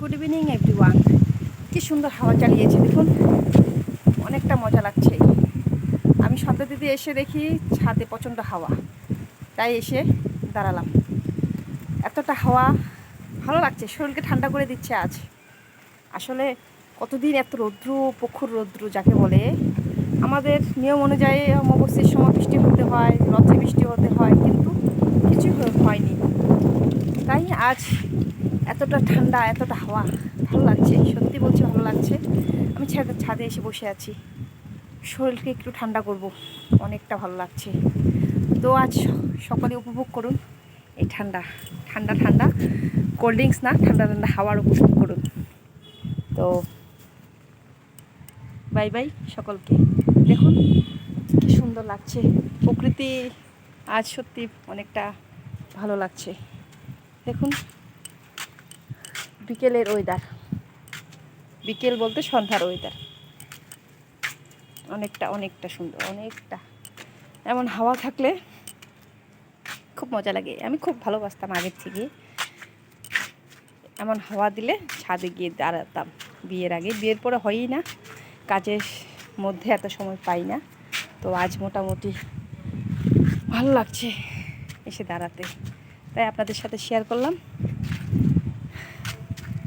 Good evening everyone. কি সুন্দর হাওয়া চালিয়েছে দেখুন, অনেকটা মজা লাগছে। আমি সন্ধ্যা দিদি এসে দেখি ছাদে প্রচণ্ড হাওয়া, তাই এসে দাঁড়ালাম। এতটা হাওয়া ভালো লাগছে, শরীরকে ঠান্ডা করে দিচ্ছে আজ। আসলে কতদিন এত রৌদ্র, প্রখর রৌদ্র যাকে বলে, আমাদের নিয়ম অনুযায়ী অমাবস্যার সময় বৃষ্টি হতে হয়, রথে বৃষ্টি হতে হয়, কিন্তু কিছুই হয়নি। তাই আজ এতটা ঠান্ডা, এতটা হাওয়া ভালো লাগছে, সত্যি বলছি ভালো লাগছে। আমি ছাদে এসে বসে আছি, শরীরকে একটু ঠান্ডা করব, অনেকটা ভালো লাগছে। তো আজ সকলে উপভোগ করুন এই ঠান্ডা ঠান্ডা ঠান্ডা কোল্ড ড্রিঙ্কস না, ঠান্ডা ঠান্ডা হাওয়ার উপভোগ করুন। তো বাই বাই সকলকে। দেখুন কি সুন্দর লাগছে প্রকৃতি, আজ সত্যি অনেকটা ভালো লাগছে। দেখুন বিকেলের ওয়েদার, বিকেল বলতে সন্ধ্যার ওয়েদার, অনেকটা অনেকটা সুন্দর, অনেকটা। এমন হাওয়া থাকলে খুব মজা লাগে। আমি খুব ভালোবাসতাম আগের থেকে, এমন হাওয়া দিলে ছাদে গিয়ে দাঁড়াতাম। বিয়ের আগে, বিয়ের পরে হয়ই না, কাজের মধ্যে এত সময় পাই না। তো আজ মোটামুটি ভালো লাগছে এসে দাঁড়াতে, তাই আপনাদের সাথে শেয়ার করলাম।